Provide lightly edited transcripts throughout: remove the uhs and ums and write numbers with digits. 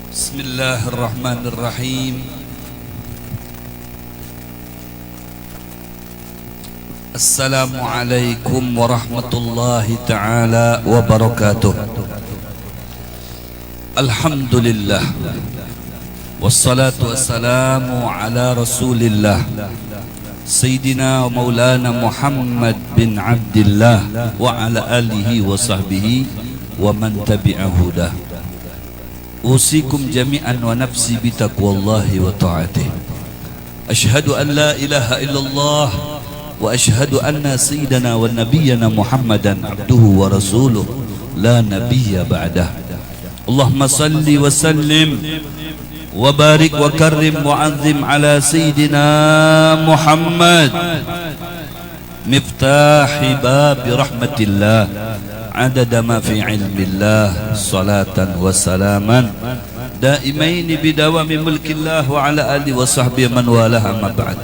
Bismillahirrahmanirrahim. Assalamualaikum warahmatullahi ta'ala wabarakatuh. Alhamdulillah, wassalatu wassalamu ala rasulillah Sayyidina wa maulana Muhammad bin Abdillah wa ala alihi wa sahbihi wa man tabi'a hudah. Usikum jami'an wa nafsi bitaqwallahi wa ta'atih. Ashhadu an la ilaha illallah wa ashhadu anna sayyidana wa nabiyyana Muhammadan abduhu wa rasuluh la nabiyya ba'dah. Allahumma salli wa sallim wa barik wa karrim wa azim ala sayyidina Muhammad miftahi babi rahmatillah adada ma fi ilmillah salatan wa salaman daimaini bidawami mulkillah wa ala alihi wa sahbihi man walaha ma ba'd.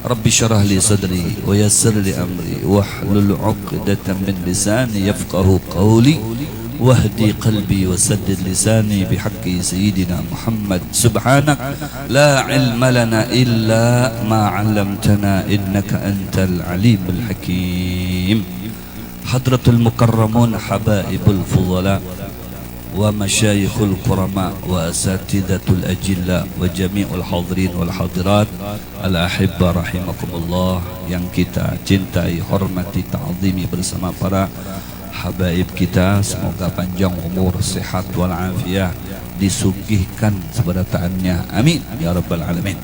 Rabbi syarah li sadri wa yassir li amri wahlul 'uqdatam min lisani yafqahu qawli wahdi qalbi wa saddid lisani bihaqqi sayyidina Muhammad. Subhanak la ilma lana illa ma 'allamtana innaka antal alimul hakim. Hadratul mukarramun habaibul fudhala wa masyayikhul kurama wa asatidatul ajilla wa jami'ul hadirin wal hadirat al ahibba rahimakumullah, yang kita cintai, hormati, ta'zimi bersama para habaib kita. Semoga panjang umur, sehat walafiat, disugihkan seberataannya, amin ya rabbal alamin.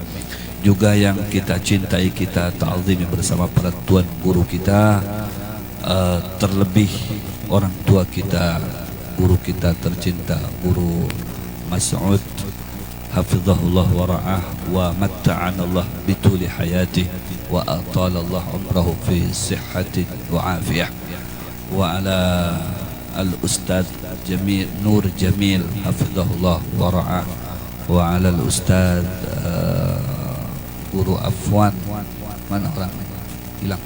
Juga yang kita cintai, kita ta'zimi bersama para tuan guru kita, terlebih orang tua kita, guru kita tercinta, Guru Mas'ud hafizahullah wa ra'ah wa matta'anallah bituli hayatih wa atalallah umrahu fi sihhatin wa afiyah. Wa ala al-ustad Jamil Nur Jamil hafizahullah wa ra'ah wa ala al-ustad Guru Afwan, mana orang hilang,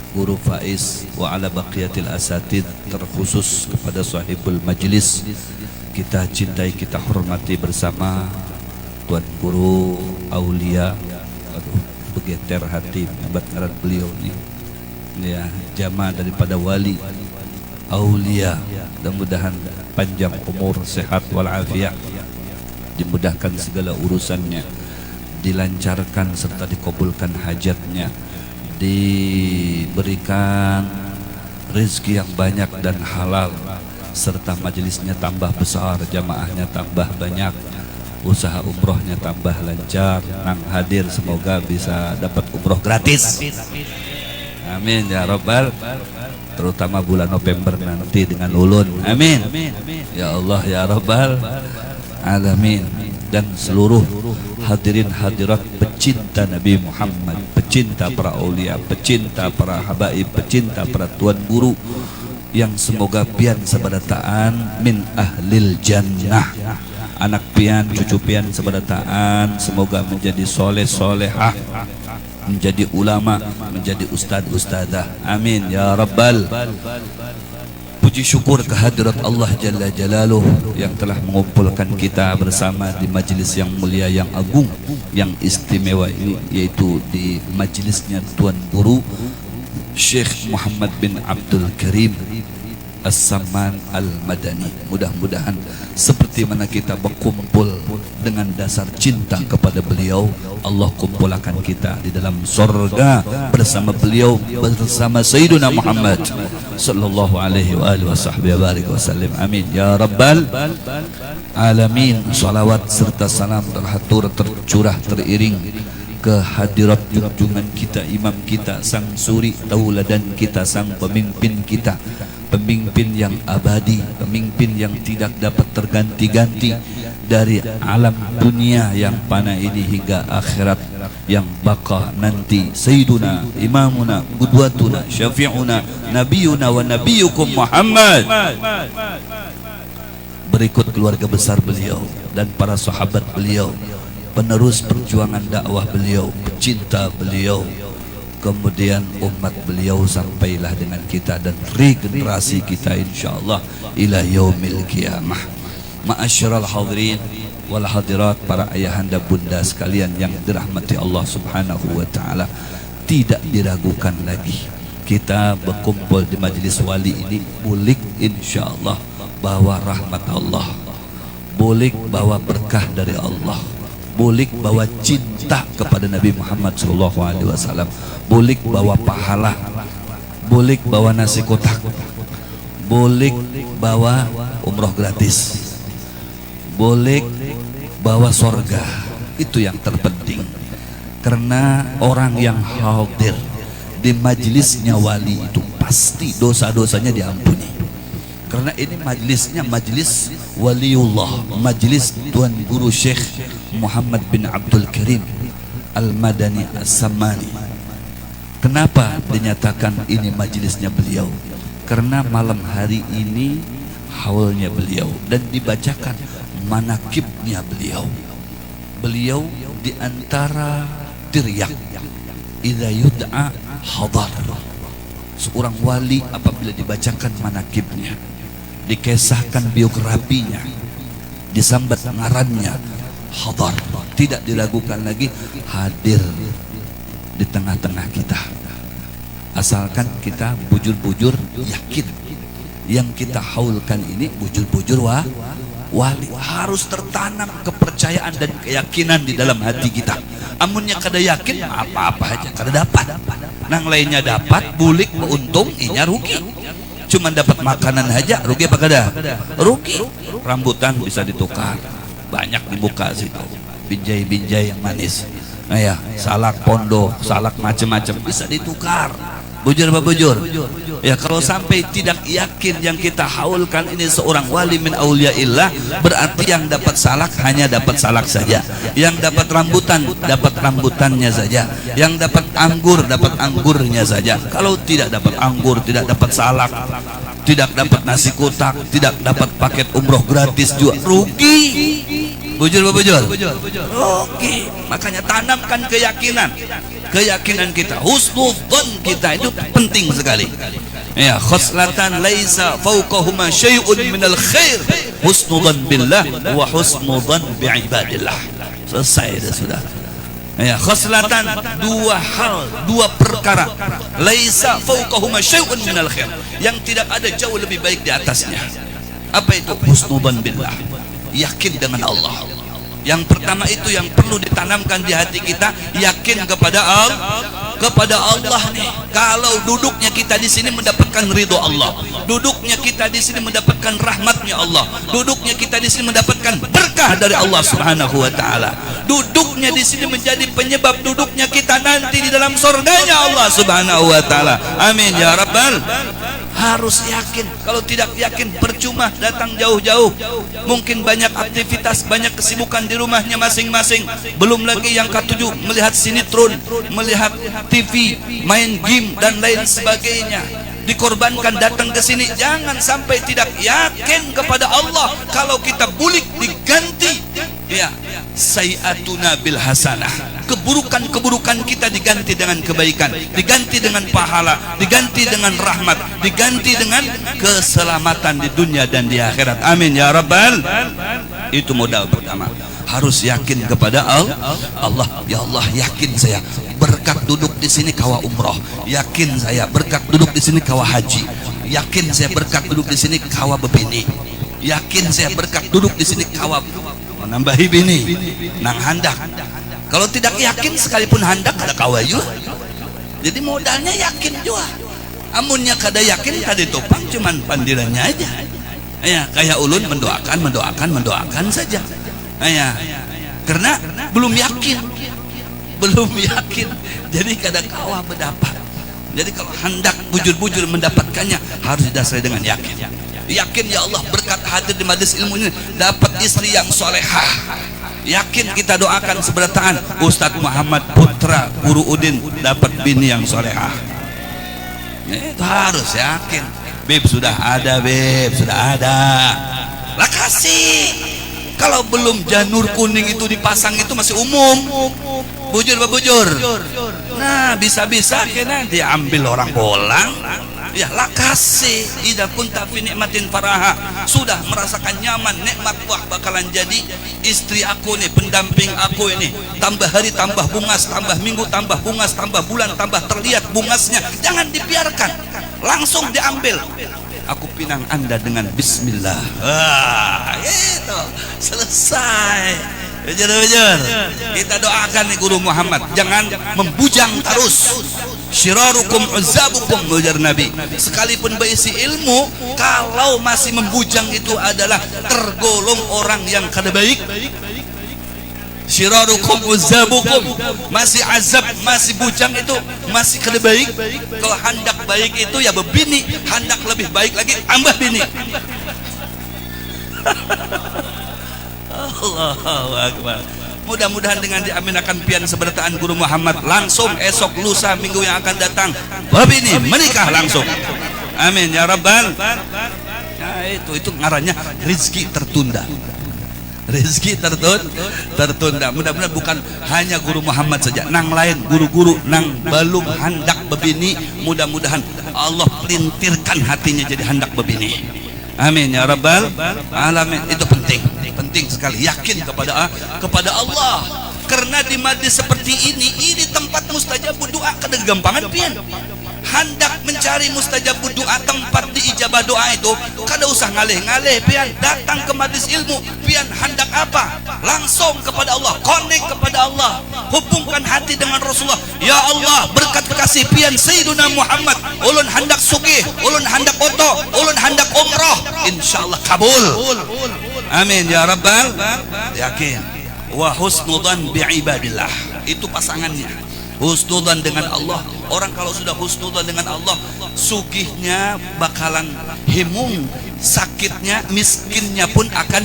Guru Faiz, wa ala baqiyatil asatid, terkhusus kepada sahibul majlis kita cintai, kita hormati bersama Tuan Guru Aulia. Aduh, begeter hati hebat ngaran beliau nih ya, jamaah daripada wali Aulia. Mudah-mudahan panjang umur, sehat walafiat, dimudahkan segala urusannya, dilancarkan serta dikabulkan hajatnya, diberikan rezeki yang banyak dan halal, serta majelisnya tambah besar, jamaahnya tambah banyak, usaha umrohnya tambah lancar. Nang hadir semoga bisa dapat umroh gratis, amin ya rabbal, terutama bulan November nanti dengan ulun, amin ya Allah ya rabbal alamin. Dan seluruh hadirin hadirat pecinta Nabi Muhammad, pecinta para aulia, pecinta para habaib, pecinta para tuan guru, yang semoga pian sabadataan min ahlil jannah. Anak pian, cucu pian sabadataan semoga menjadi soleh solehah, menjadi ulama, menjadi ustad ustadah, amin ya rabbal. Puji syukur kehadirat Allah Jalla Jalaluh yang telah mengumpulkan kita bersama di majlis yang mulia, yang agung, yang istimewa ini, yaitu di majlisnya Tuan Guru Syekh Muhammad bin Abdul Karim As-Samman Al-Madani. Mudah-mudahan seperti mana kita berkumpul dengan dasar cinta kepada beliau, Allah kumpulkan kita di dalam surga bersama beliau, bersama Sayyidina Muhammad sallallahu alaihi wa alihi wasallam, amin ya rabbal alamin. Salawat serta salam terhatur, tercurah, teriring ke hadirat junjungan kita, imam kita, sang suri tauladan kita, sang pemimpin kita, pemimpin yang abadi, pemimpin yang tidak dapat terganti-ganti dari alam dunia yang fana ini hingga akhirat yang baka nanti. Sayyiduna imamuna qudwatuna syafi'una nabiyuna wa nabiyukum Muhammad. Berikut keluarga besar beliau dan para sahabat beliau, penerus perjuangan dakwah beliau, pecinta beliau, kemudian umat beliau sampailah dengan kita dan regenerasi kita insyaallah ila yaumil qiyamah. Ma'asyiral hadirin wal hadirat, para ayahanda bunda sekalian yang dirahmati Allah Subhanahu wa taala, tidak diragukan lagi kita berkumpul di majelis wali ini boleh insyaallah bawa rahmat Allah, boleh bawa berkah dari Allah, boleh bawa cinta kepada Nabi Muhammad SAW, boleh bawa pahala, boleh bawa nasi kotak, boleh bawa umroh gratis, boleh bawa sorga. Itu yang terpenting, karena orang yang hadir di majelisnya wali itu pasti dosa-dosanya diampuni, karena ini majelisnya majelis waliullah, majelis Tuan Guru Syekh Muhammad bin Abdul Karim Al-Madani As-Samani. Kenapa dinyatakan ini majelisnya beliau? Karena malam hari ini haulnya beliau dan dibacakan manakibnya beliau. Beliau di antara tiryak idza yud'a hadar. Seorang wali apabila dibacakan manakibnya, dikisahkan biografinya, disambat ngarannya, hadar, tidak diragukan lagi hadir di tengah-tengah kita. Asalkan kita bujur-bujur yakin yang kita haulkan ini bujur-bujur wali. Harus tertanam kepercayaan dan keyakinan di dalam hati kita. Amunnya kada yakin apa-apa aja kada dapat. Nang lainnya dapat, bulik untung, inya rugi. Cuman dapat makanan aja rugi apa kada? Rugi. Rambutan bisa ditukar, banyak dibuka situ. Binjai-binjai yang manis. Nah ya, salak pondok, salak macam-macam bisa ditukar. Bujur apa bujur? Ya, kalau sampai tidak yakin yang kita haulkan ini seorang wali min auliyaillah, berarti yang dapat salak hanya dapat salak saja, yang dapat rambutan dapat rambutannya saja, yang dapat anggur dapat anggurnya saja. Kalau tidak dapat anggur, tidak dapat salak, tidak dapat nasi kotak, tidak dapat paket umroh gratis juga, rugi. Bujur apa bujur? Rugi. Makanya tanamkan keyakinan kita, husnudzon kita itu penting sekali. Ya, khoslatan laisa fawqahuma syai'un minal khair, husnudzon billah wa husnudzon bi'ibadillah. Selesai sudah. Ya, khoslatan, dua hal, dua perkara, laisa fawqahuma syai'un minal khair, yang tidak ada jauh lebih baik di atasnya. Apa itu? Husnudzon billah, yakin dengan Allah. Yang pertama itu yang perlu ditanamkan di hati kita, yakin kepada Allah nih. Kalau duduknya kita di sini mendapatkan ridho Allah, duduknya kita di sini mendapatkan rahmatnya Allah, duduknya kita di sini mendapatkan berkah dari Allah Subhanahu wa taala, duduknya di sini menjadi penyebab duduknya kita nanti di dalam surganya Allah Subhanahu wa taala. Amin ya rabbal. Harus yakin. Kalau tidak yakin percuma datang jauh-jauh. Mungkin banyak aktivitas, banyak kesibukan di rumahnya masing-masing. Belum lagi yang ketujuh, melihat sinetron, melihat TV, main game dan lain sebagainya. Dikorbankan datang ke sini, jangan sampai tidak yakin kepada Allah. Kalau kita bulik diganti, ya, sayyatuna bil hasanah, keburukan-keburukan kita diganti dengan kebaikan, diganti dengan pahala, diganti dengan rahmat, diganti dengan keselamatan di dunia dan di akhirat. Amin ya rabbal. Itu modal pertama. Harus yakin kepada Allah. Ya Allah, yakin saya berkat duduk di sini kawa umroh, yakin saya berkat duduk di sini kawa haji, yakin saya berkat duduk di sini kawa bebini, yakin saya berkat duduk di sini kawa menambahi bini nang handak. Kalau tidak yakin sekalipun handak ada kawayu. Jadi modalnya yakin juga. Amunnya kada yakin kada topang, cuman pandirannya aja. Ya, kayak ulun mendoakan saja. Ya, karena belum yakin. Jadi kada kawa mendapat. Jadi kalau hendak bujur-bujur mendapatkannya harus didasari dengan yakin. Yakin ya Allah berkat hadir di majelis ilmu ini dapat istri yang solehah. Yakin kita doakan seberataan Ustadz Muhammad Putra Guru Udin dapat bini yang solehah. Itu harus yakin. Beb sudah ada, lah kasih. Kalau belum janur kuning itu dipasang itu masih umum. Bujur. Nah, bisa-bisa kena diambil orang bolang. Ya lakasi idza kunta fi nikmatin faraha, sudah merasakan nyaman nikmat, wah bakalan jadi istri aku nih, pendamping aku ini. Tambah hari tambah bungas, tambah minggu tambah bungas, tambah bulan tambah terlihat bungasnya. Jangan dibiarkan, langsung diambil. Aku pinang Anda dengan bismillah. Itu selesai. Bujur. Kita doakan nih Guru Muhammad, jangan membujang terus. Syirarukum uzzabukum, ujar Nabi. Sekalipun berisi ilmu, kalau masih membujang itu adalah tergolong orang yang kada baik. Syirarukum uzzabukum, masih azab, masih bujang itu masih kada baik. Kalau hendak baik itu ya bebini, hendak lebih baik lagi tambah bini. Allahu Akbar. Mudah-mudahan dengan diaminakan pian seberataan Guru Muhammad, langsung esok lusa minggu yang akan datang babini menikah langsung. Amin ya rabbal. Nah, itu ngarannya rezeki tertunda. Rezeki tertunda. Mudah-mudahan bukan hanya Guru Muhammad saja, nang lain guru-guru nang belum hendak bebini, mudah-mudahan Allah pelintirkan hatinya jadi hendak bebini. Amin ya rabbal alamin. Itu penting sekali, yakin kepada Allah. Karena di majlis seperti ini tempat mustajab doa. Kada gampangan pian. Hendak mencari mustajab doa, tempat diijabah doa itu kada usah ngalih-ngalih pian. Datang ke majlis ilmu pian, hendak apa? Langsung kepada Allah, connect kepada Allah, hubungkan hati dengan Rasulullah. Ya Allah, berkat kasih pian Sayyiduna Muhammad, ulun hendak sugih, ulun hendak oto, ulun hendak umrah, insyaallah kabul. Amin ya rabbal. Yakin. Wa husnudzan bi ibadillah, itu pasangannya. Husnudzan dengan Allah. Orang kalau sudah husnudzan dengan Allah, sugihnya bakalan himung, sakitnya, miskinnya pun akan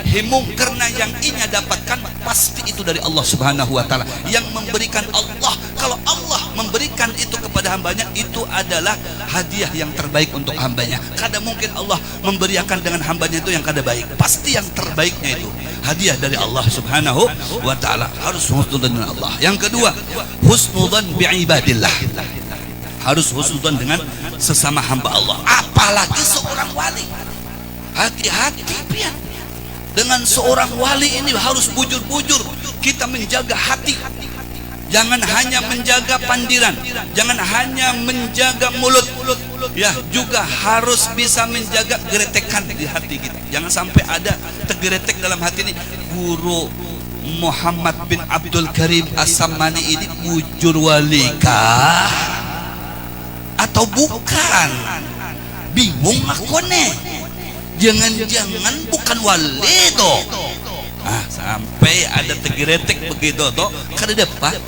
himung. Karena yang inya dapatkan pasti itu dari Allah Subhanahu wa taala. Yang memberikan Allah, kalau Allah memberikan itu kepada hambanya, itu adalah hadiah yang terbaik untuk hambanya. Kada mungkin Allah memberikan dengan hambanya itu yang kada baik. Pasti yang terbaiknya itu hadiah dari Allah Subhanahu wa taala. Harus husnudzan dengan Allah. Yang kedua, husnudzan bi ibadillah. Harus husnudzan dengan sesama hamba Allah, apalagi seorang wali. Hati-hati pian dengan seorang wali ini, harus bujur-bujur kita menjaga hati. Jangan hanya menjaga pandiran, jangan hanya menjaga mulut, ya juga harus bisa menjaga geretekan di hati kita. Jangan sampai ada tergeretek dalam hati ini. Guru Muhammad bin Abdul Karim As-Sammani ini bujur walikah atau bukan? Bingung aku nih. Jangan-jangan bukan wali toh. Sampai ada tergeretek begitu toh, kada dapat.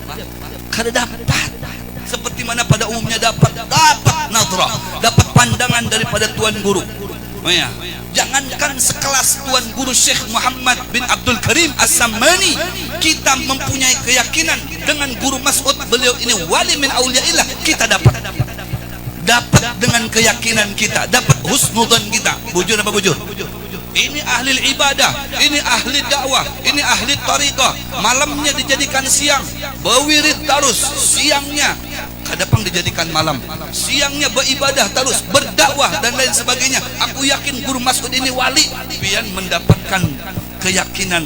Seperti mana pada umumnya dapat nadrah, dapat pandangan daripada tuan guru. Oh ya, jangankan sekelas tuan guru Syekh Muhammad bin Abdul Karim As-Sammani, kita mempunyai keyakinan dengan Guru Mas'ud, beliau ini wali min auliyaillah, kita dapat dengan keyakinan kita, dapat husnudzan kita. Bujur apa bujur? Ini ahli ibadah, ini ahli dakwah, ini ahli tariqah. Malamnya dijadikan siang, berwirid terus, siangnya kadang dijadikan malam, siangnya beribadah terus, berdakwah dan lain sebagainya. Aku yakin Guru Mas'ud ini wali. Pian mendapatkan keyakinan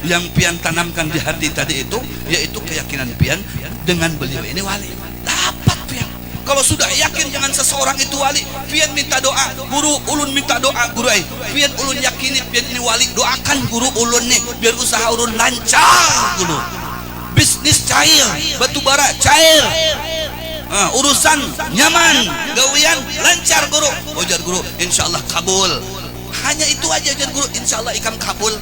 yang pian tanamkan di hati tadi itu, yaitu keyakinan pian dengan beliau ini wali. Dapat pian. Kalau sudah yakin dengan seseorang itu wali, pian minta doa, guru ulun minta doa, guru pian ulun yakini pian ini wali, doakan guru ulun nih biar usaha ulun lancar, guru bisnis cair, batu bara cair, urusan nyaman, gawian lancar guru. Ujar guru, insyaallah kabul. Hanya itu aja ujar guru, insyaallah ikam kabul.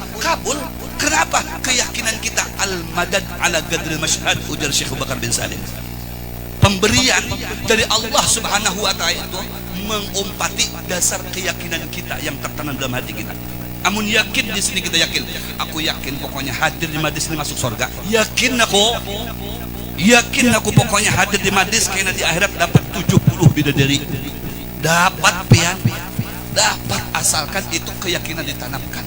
Kenapa? Keyakinan kita al-madad ala gadril masyhad, ujar Syekh Abu Bakar bin Salim. Pemberian dari Allah Subhanahu wa taala itu mengumpati dasar keyakinan kita yang tertanam dalam hati kita. Amun yakin di sini kita yakin, aku yakin pokoknya hadir di majlis ini masuk surga. Yakin aku pokoknya hadir di majlis karena di akhirat dapat 70 bidadari. Dapat pian, dapat, asalkan itu keyakinan ditanamkan.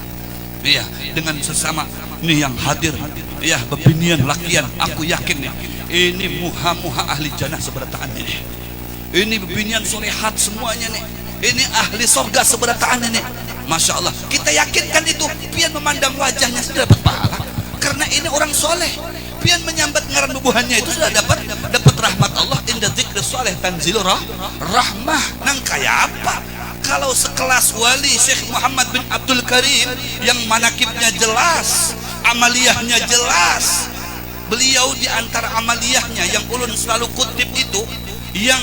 Iya, dengan sesama ini yang hadir, ya bebinian lakian, aku yakin nih, ini muha-muha ahli jannah seberataan ini. Ini bibinian solehat semuanya nih. Ini ahli sorga seberataannya nih. Masya Allah. Kita yakinkan itu. Pian memandang wajahnya sudah dapat pahala. Karena ini orang soleh. Pian menyambat ngaran bubuhannya itu sudah dapat rahmat Allah. Inda dzikri soleh tanzilu rahmah. Nang kayak apa? Kalau sekelas wali Syekh Muhammad bin Abdul Karim yang manakibnya jelas, amaliyahnya jelas. Beliau di antara amaliyahnya yang ulun selalu kutip itu, yang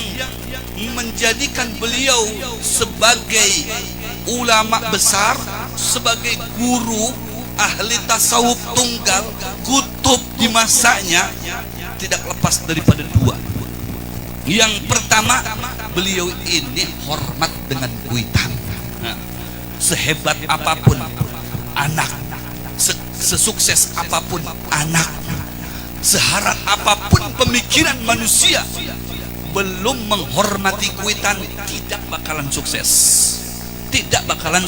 menjadikan beliau sebagai ulama besar, sebagai guru ahli tasawuf tunggal, kutub di masanya, tidak lepas daripada dua. Yang pertama, beliau ini hormat dengan kuitan. Sehebat apapun anak, sesukses apapun anak, seharap apapun pemikiran manusia, belum menghormati kuitan tidak bakalan sukses. Tidak bakalan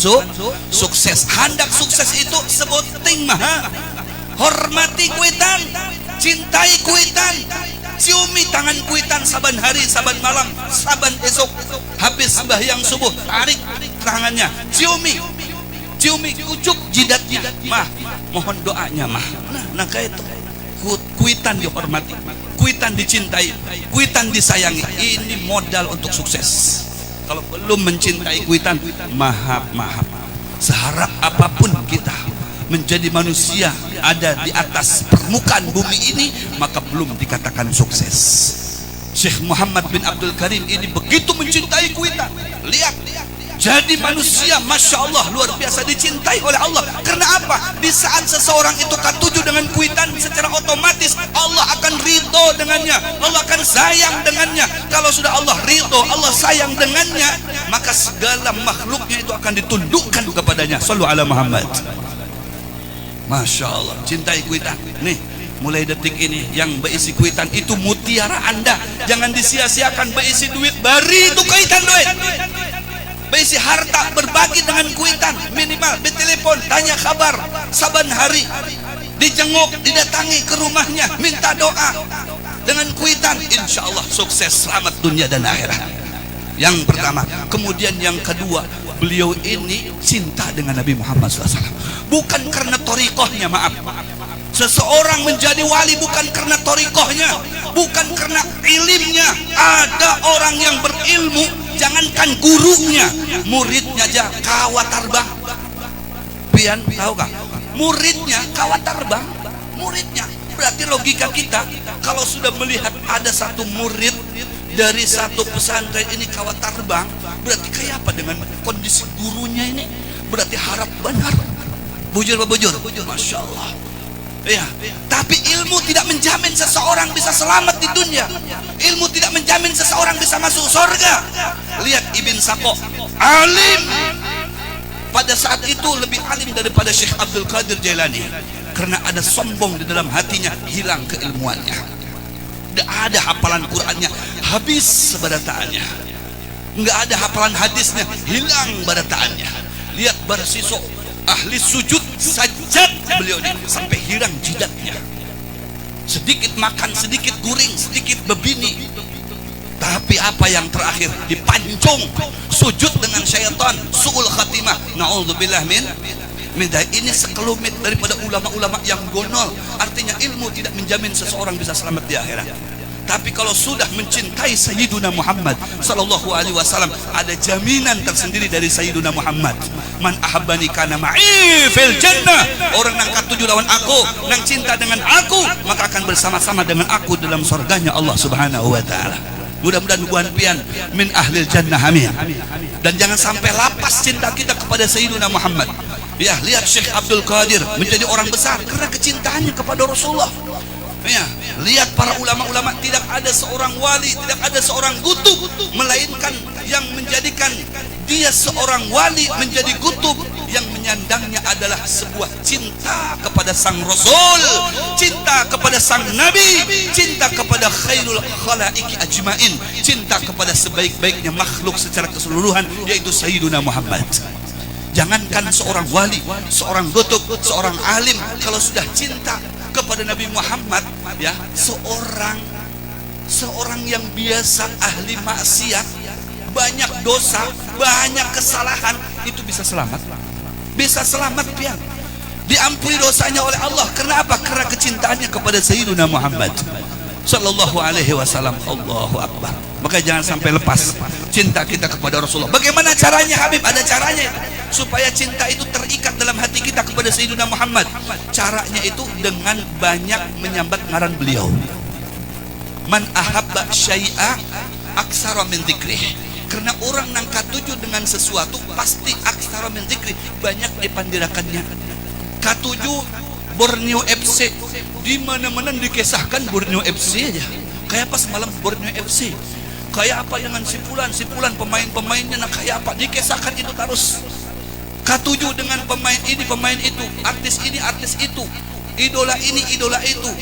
sukses. Hendak sukses itu sebuting mah hormati kuitan, cintai kuitan, ciumi tangan kuitan saban hari, saban malam, saban esok, habis sembahyang subuh tarik tangannya, ciumi, kucuk jidatnya, mah mohon doanya mah. Nah kayak itu kuitan dihormati, kuitan dicintai, kuitan disayangi. Ini modal untuk sukses. Kalau belum mencintai kuitan, maaf, seharap apapun kita menjadi manusia ada di atas permukaan bumi ini, maka belum dikatakan sukses. Syekh Muhammad bin Abdul Karim ini begitu mencintai kuitan. Lihat, jadi manusia Masya Allah luar biasa dicintai oleh Allah. Karena apa? Di saat seseorang itu katuju dengan kuitan, secara otomatis Allah akan ridho dengannya, Allah akan sayang dengannya. Kalau sudah Allah ridho, Allah sayang dengannya, maka segala makhluknya itu akan ditundukkan kepadanya. Sallu ala Muhammad. Masya Allah, cintai kuitan. Nih, mulai detik ini yang berisi kuitan itu mutiara Anda. Jangan disia-siakan. Berisi duit, bari itu kuitan duit. Berisi harta, berbagi dengan kuitan. Minimal ditelepon, tanya kabar saban hari, dijenguk, didatangi ke rumahnya, minta doa dengan kuitan. Insya Allah sukses, selamat dunia dan akhirat. Yang pertama. Kemudian yang kedua, beliau ini cinta dengan Nabi Muhammad SAW. Bukan karena torikohnya, maaf. Seseorang menjadi wali bukan karena torikohnya, bukan karena ilimnya. Ada orang yang berilmu, jangankan gurunya, muridnya aja kawat terbang. Pian tahu kah? Muridnya kawat terbang. Muridnya. Berarti logika kita, kalau sudah melihat ada satu murid dari satu pesantren ini kawat terbang, berarti kayak apa dengan kondisi gurunya ini? Berarti harap benar. Bujur. Masya Allah. Ya, tapi ilmu tidak menjamin seseorang bisa selamat di dunia. Ilmu tidak menjamin seseorang bisa masuk surga. Lihat Ibn Sako, alim. Pada saat itu lebih alim daripada Syekh Abdul Qadir Jailani. Karena ada sombong di dalam hatinya, hilang keilmuannya. Tidak ada hafalan Qur'annya, habis sebarataannya. Enggak ada hafalan hadisnya, hilang barataannya. Lihat Barsiso, ahli sujud sajad beliau ini sampai hilang jidatnya. Sedikit makan, sedikit guring, sedikit bebini. Tapi apa yang terakhir? Dipancung, sujud dengan syaitan, su'ul khatimah. Na'udzubillah min. Ini sekelumit daripada ulama-ulama yang gonol. Artinya ilmu tidak menjamin seseorang bisa selamat di akhirat. Tapi kalau sudah mencintai Sayyiduna Muhammad sallallahu alaihi wasallam, ada jaminan tersendiri dari Sayyiduna Muhammad. Man ahabbani kana ma'i fil jannah. Orang nang katuju lawan aku, nang cinta dengan aku, maka akan bersama-sama dengan aku dalam surganya Allah Subhanahu wa taala. Mudah-mudahan buan pian min ahlil jannah, amin. Dan jangan sampai lapas cinta kita kepada Sayyiduna Muhammad. Ya, lihat Syekh Abdul Qadir menjadi orang besar karena kecintaannya kepada Rasulullah. Ya, lihat para ulama-ulama, tidak ada seorang wali, tidak ada seorang kutub melainkan yang menjadikan dia seorang wali menjadi kutub, yang menyandangnya adalah sebuah cinta kepada sang Rasul, cinta kepada sang Nabi, cinta kepada khairul khalaiki ajmain, cinta kepada sebaik-baiknya makhluk secara keseluruhan, yaitu Sayyiduna Muhammad. Jangankan seorang wali, seorang kutub, seorang alim, kalau sudah cinta kepada Nabi Muhammad, ya, seorang Seorang yang biasa ahli maksiat, banyak dosa, banyak kesalahan, itu bisa selamat. Bisa selamat pian. Diampuni dosanya oleh Allah. Karena apa? Karena kecintaannya kepada Sayyiduna Muhammad sallallahu alaihi wasallam. Allahu Akbar. Maka jangan sampai lepas cinta kita kepada Rasulullah. Bagaimana caranya Habib? Ada caranya supaya cinta itu terikat dalam hati kita kepada Sayyiduna Muhammad. Caranya itu dengan banyak menyambat ngaran beliau. Man ahabba syai'a aksara min dzikrih. Karena orang nang katuju dengan sesuatu pasti aksara min dzikrih, banyak dipandirakannya. Katuju Borneo FC, di mana-mana dikisahkan Borneo FC aja. Kayak pas malam Borneo FC, kayak apa dengan sipulan pemain-pemainnya, nah kayak apa dikisahkan itu terus. Katuju dengan pemain ini, pemain itu, artis ini, artis itu, idola ini, idola itu.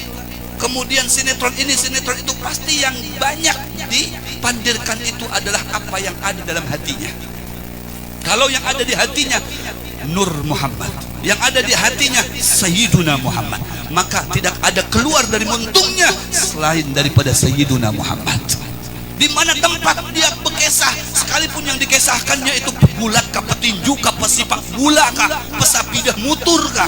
Kemudian sinetron ini, sinetron itu, pasti yang banyak dipandirkan itu adalah apa yang ada dalam hatinya. Kalau yang ada di hatinya Nur Muhammad, yang ada di hatinya Sayyiduna Muhammad, maka tidak ada keluar dari muntungnya selain daripada Sayyiduna Muhammad. Di mana tempat dia berkisah, sekalipun yang dikisahkannya itu bulat kah, petinju kah, pesifak gula kah, pesapidah mutur kah,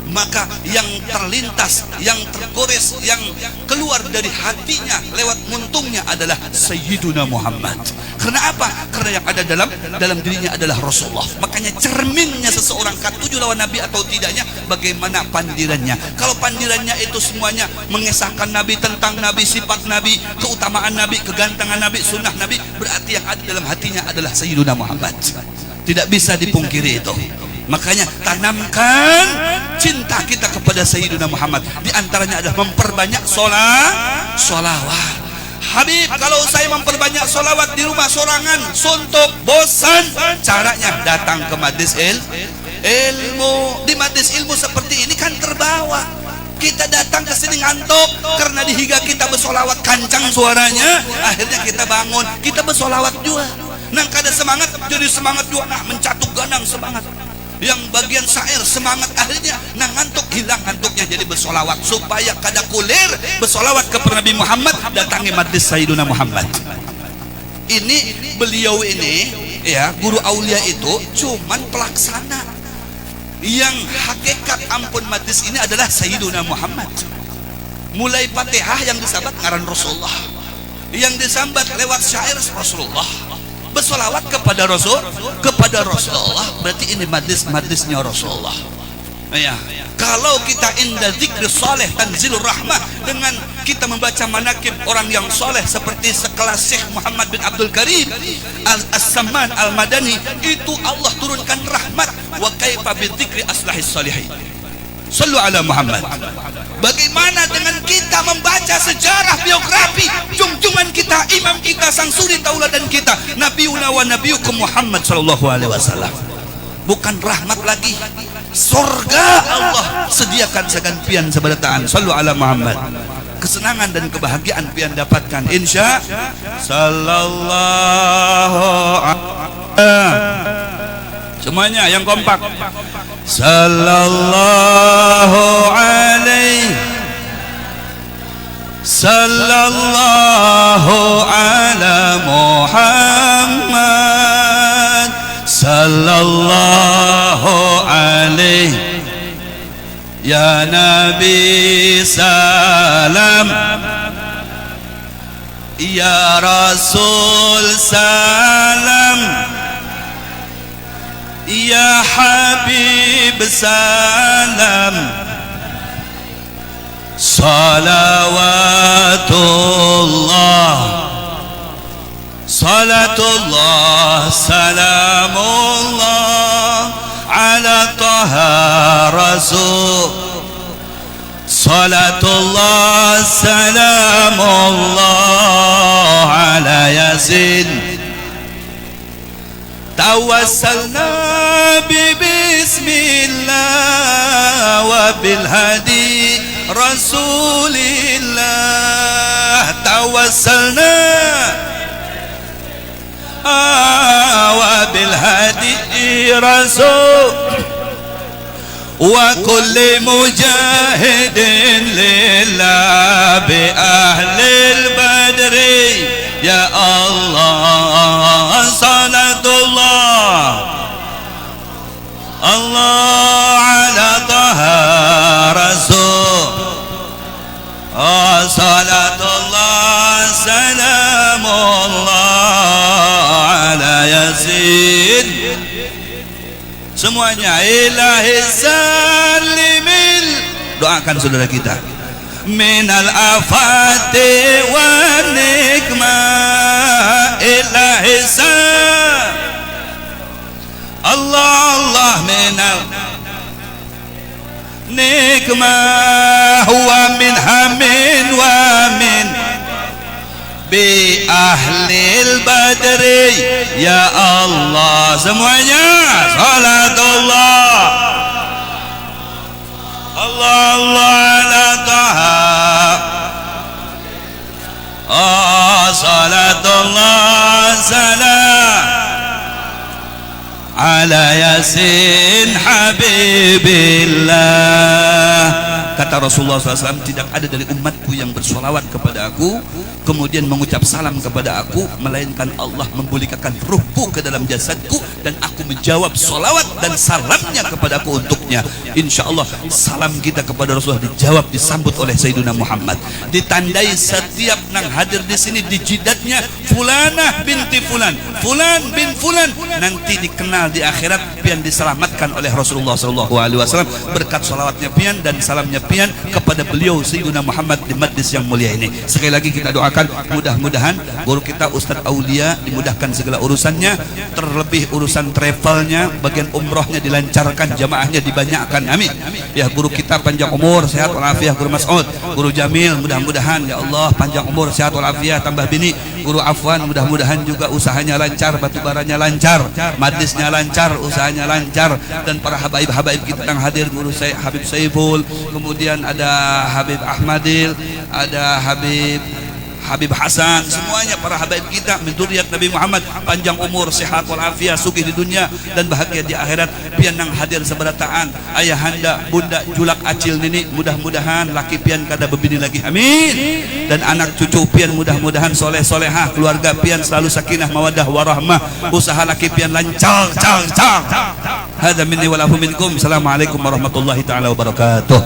maka yang terlintas, yang tergores, yang keluar dari hatinya lewat muntungnya adalah Sayyiduna Muhammad. Karena apa? Karena yang ada dalam dirinya adalah Rasulullah. Makanya cerminnya seseorang katuju lawan Nabi atau tidaknya, bagaimana pandirannya. Kalau pandirannya itu semuanya mengesahkan Nabi, tentang Nabi, sifat Nabi, keutamaan Nabi, kegantengan Nabi, sunnah Nabi, berarti yang ada dalam hatinya adalah Sayyiduna Muhammad. Tidak bisa dipungkiri itu. Makanya tanamkan cinta kita kepada Sayyiduna Muhammad. Di antaranya adalah memperbanyak solawat. Habib, kalau saya memperbanyak solawat di rumah sorangan, suntuk, bosan, caranya datang ke majlis ilmu. Di majlis ilmu seperti ini kan terbawa. Kita datang ke sini ngantuk karena di higa kita bersolawat kancang suaranya, akhirnya kita bangun, kita bersolawat juga. Nang kada semangat jadi semangat juga, nah mencatuk ganang semangat. Yang bagian syair semangat, akhirnya nah ngantuk, hilang ngantuknya, jadi bersolawat supaya kada kulir bersolawat kepada Nabi Muhammad. Datangi majlis Sayyiduna Muhammad. Ini beliau ini ya, guru aulia itu cuman pelaksana. Yang hakikat ampun majlis ini adalah Sayyiduna Muhammad. Mulai Fatihah yang disambat ngaran Rasulullah, yang disambat lewat syair Rasulullah, bersolawat kepada Rasulullah, berarti ini majlisnya Rasulullah. Ya, kalau kita indah zikri soleh tanzilur rahmah, dengan kita membaca manakib orang yang soleh seperti sekelas Syekh Muhammad bin Abdul Karim As-Samman Al-Madani, itu Allah turunkan rahmat. Wa kaifa bidzikri aslahis salihin. Sallu ala Muhammad. Bagaimana dengan kita membaca sejarah biografi junjungan kita, imam kita, sang suri tauladan kita, Nabiuna wa nabiyukum Muhammad sallallahu alaihi wasallam. Bukan rahmat lagi, surga Allah sediakan segantian seberataan. Sallu ala Muhammad. Kesenangan dan kebahagiaan pian dapatkan insya sallallahu alaihi. Semuanya yang kompak. Sallallahu alaihi, sallallahu ala Muhammad, sallallahu alaihi ya Nabi salam, ya Rasul salam, ya Habib salam. Salawatullah, salatullah, salamullah ala taha rasul. Salatullah, salamullah ala yasin. Tawassalna bismillah wa bilhadi rasulillah. Tawassalna wa bilhadi rasul وكل مجاهد لله بأهل البدر يا الله صلاة الله الله على طه رسول صلاة الله سلام الله على ياسين. Semuanya ilahi salimil, doakan saudara kita, minal afati wa nikmah ilahi salim Allah Allah minal nikmah wa min hamin wa min bi ahlil badri ya Allah. Semuanya salatullah Allah Allah ala taha salatullah salam ala yasin habibillah. Kata Rasulullah SAW, tidak ada dari umatku yang bersolawat kepada aku kemudian mengucap salam kepada aku, melainkan Allah membolehkan ruhku ke dalam jasadku dan aku menjawab solawat dan salamnya kepada aku untuknya. Insya Allah salam kita kepada Rasulullah dijawab, disambut oleh Sayyidina Muhammad, ditandai setiap nang hadir di sini di jidatnya fulanah binti fulan, fulan bin fulan, nanti dikenal di akhirat pian diselamatkan oleh Rasulullah SAW berkat solawatnya pian dan salamnya pian kepada beliau Sayyidina Muhammad di majlis yang mulia ini. Sekali lagi kita doakan mudah-mudahan guru kita Ustadz Aulia dimudahkan segala urusannya, terlebih urusan travelnya, bagian umrohnya dilancarkan, jamaahnya dibanyakkan, amin. Ya guru kita panjang umur, sehat walafiat, guru Mas'ud, guru Jamil mudah-mudahan ya Allah panjang umur, sehat walafiat, tambah bini. Guru Afwan mudah-mudahan juga usahanya lancar, batubaranya lancar, majlisnya lancar, usahanya lancar, dan para habaib-habaib kita yang hadir, guru saya Habib Saiful, kemudian ada Habib Ahmadil, ada Habib Hasan, semuanya para habaib kita min dzurriyyat Nabi Muhammad, panjang umur, sehat walafiat, sugih di dunia dan bahagia di akhirat. Pian nang hadir seberataan ayahanda bunda julak acil nini, mudah-mudahan laki pian kada bebini lagi, amin. Dan anak cucu pian mudah-mudahan soleh solehah, keluarga pian selalu sakinah mawaddah warahmah, usaha laki pian lancar car. Hadza minni wa lahu minkum. Assalamualaikum warahmatullahi taala wabarakatuh.